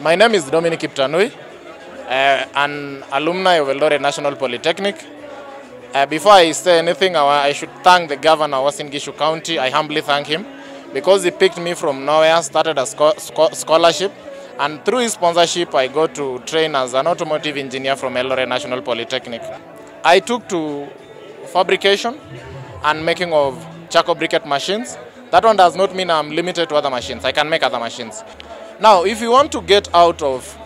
My name is Dominic Kiptanui, an alumni of Eldoret National Polytechnic. Before I say anything, I should thank the governor of Uasin Gishu County. I humbly thank him because he picked me from nowhere, started a scholarship, and through his sponsorship, I got to train as an automotive engineer from Eldoret National Polytechnic. I took to fabrication and making of charcoal briquette machines. That one does not mean I'm limited to other machines. I can make other machines. Now, if you want to get out of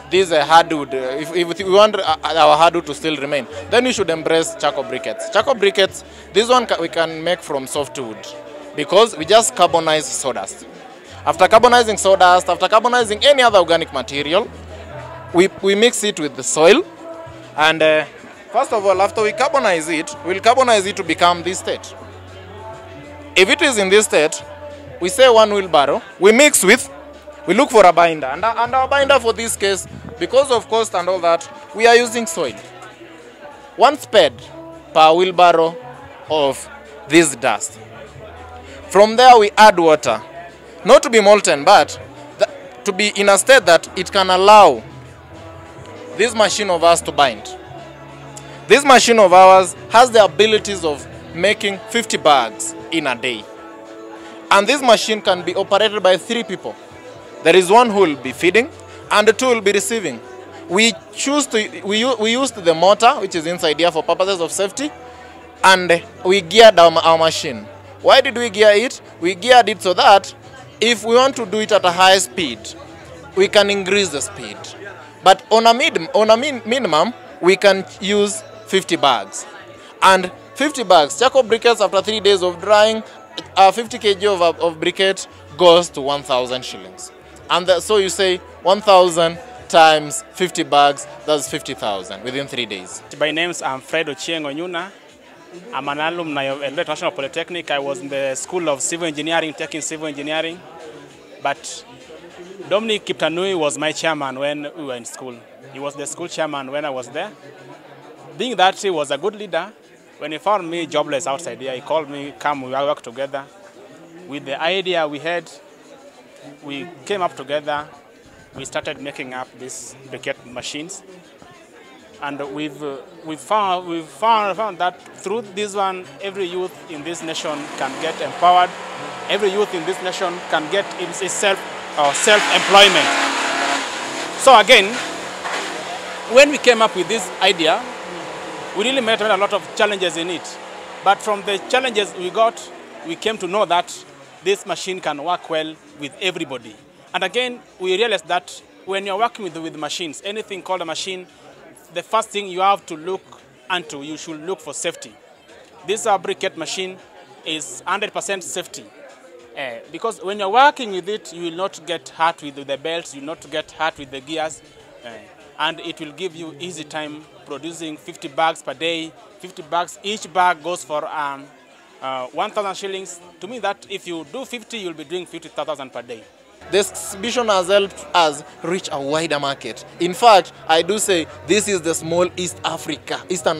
this hardwood, if we want our hardwood to still remain, then we should embrace charcoal briquettes. Charcoal briquettes, this one we can make from softwood because we just carbonize sawdust. After carbonizing sawdust, after carbonizing any other organic material, we mix it with the soil. And first of all, after we carbonize it, we'll carbonize it to become this state. If it is in this state, we say one wheelbarrow, we mix with, we look for a binder. And our binder for this case, because of cost and all that, we are using soil. 1 spade per wheelbarrow of this dust. From there we add water. Not to be molten, but to be in a state that it can allow this machine of ours to bind. This machine of ours has the abilities of making 50 bags in a day. And this machine can be operated by 3 people. There is one who will be feeding and the 2 will be receiving. We used the motor, which is inside here for purposes of safety, and we geared our machine. Why did we gear it? We geared it so that if we want to do it at a high speed, we can increase the speed. But on a minimum, we can use 50 bags. And 50 bags, charcoal briquettes after 3 days of drying, 50 kg of briquette goes to 1,000 shillings. And so you say 1,000 times 50 bags, that's 50,000 within 3 days. My name is Fred Ochieng Onyuna. I'm an alumni of Eldoret National Polytechnic. I was in the School of Civil Engineering, taking civil engineering. But Dominic Kiptanui was my chairman when we were in school. He was the school chairman when I was there. Being that he was a good leader, when he found me jobless outside here, he called me, come, we work together. With the idea we had, we came up together, we started making up these briquette machines. And we've found that through this one, every youth in this nation can get empowered. Every youth in this nation can get self-employment. So again, when we came up with this idea, we really met a lot of challenges in it. But from the challenges we got, we came to know that this machine can work well with everybody. And again, we realized that when you're working with machines, anything called a machine, the first thing you have to look into, you should look for safety. This briquette machine is 100% safety. Because when you're working with it, you will not get hurt with the belts, you will not get hurt with the gears. And it will give you easy time producing 50 bags per day. 50 bags, each bag goes for 1,000 shillings. To me, that if you do 50, you'll be doing 50,000 per day. This exhibition has helped us reach a wider market. In fact, I do say this is the small Eastern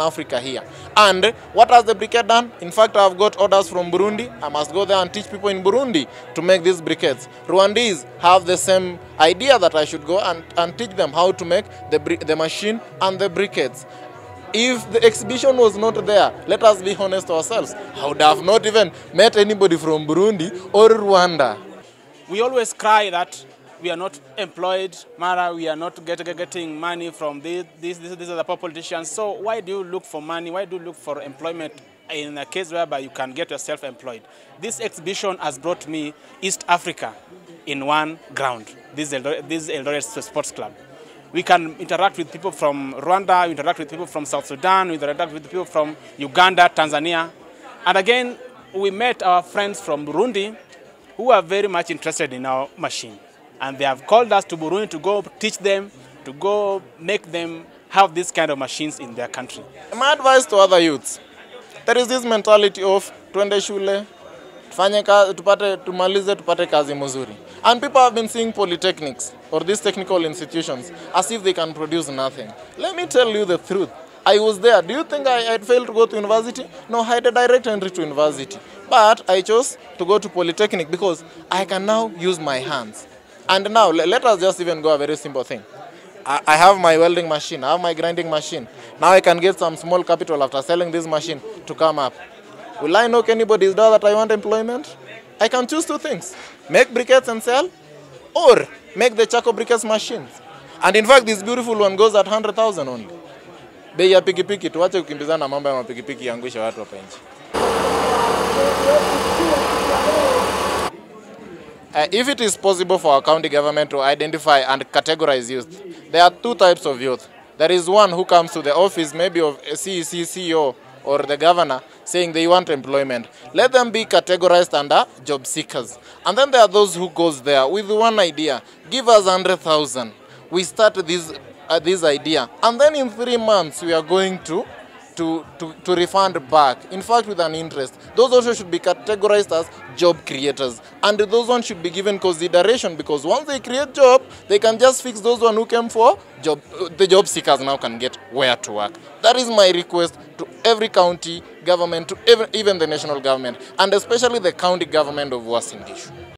Africa here. And what has the briquette done? In fact, I've got orders from Burundi. I must go there and teach people in Burundi to make these briquettes. Rwandese have the same idea that I should go and teach them how to make the machine and the briquettes. If the exhibition was not there, let us be honest to ourselves, I would have not even met anybody from Burundi or Rwanda. We always cry that we are not employed, Mara, we are not getting money from these are the politicians. So why do you look for money? Why do you look for employment in a case whereby you can get yourself employed? This exhibition has brought me East Africa in one ground. This is Eldoret Sports Club. We can interact with people from Rwanda, we interact with people from South Sudan, we interact with people from Uganda, Tanzania. And again, we met our friends from Burundi who are very much interested in our machine. And they have called us to Burundi to go teach them, to go make them have this kind of machines in their country. My advice to other youths, there is this mentality of twende shule, tumalize tupate kazi mzuri. And people have been seeing polytechnics or these technical institutions as if they can produce nothing. Let me tell you the truth. I was there. Do you think I had failed to go to university? No, I had a direct entry to university. But I chose to go to Polytechnic because I can now use my hands. And now, let us just even go a very simple thing. I have my welding machine, I have my grinding machine. Now I can get some small capital after selling this machine to come up. Will I knock anybody's door that I want employment? I can choose two things. Make briquettes and sell, or make the charcoal briquettes machines. And in fact, this beautiful one goes at 100,000 only. Bei ya pikipiki, tuache kukimbizana mambo ya mapikipiki yangusha watu hapa nje. If it is possible for our county government to identify and categorize youth, there are two types of youth. There is one who comes to the office, maybe of a CEC, CEO, or the governor, saying they want employment. Let them be categorized under job seekers. And then there are those who goes there with one idea. Give us 100,000. We start this idea. And then in 3 months, we are going to refund back, in fact with an interest. Those also should be categorized as job creators, and those ones should be given consideration, because once they create job, they can just fix those one who came for job. The job seekers now can get where to work. That is my request to every county government, to even the national government, and especially the county government of Uasin Gishu.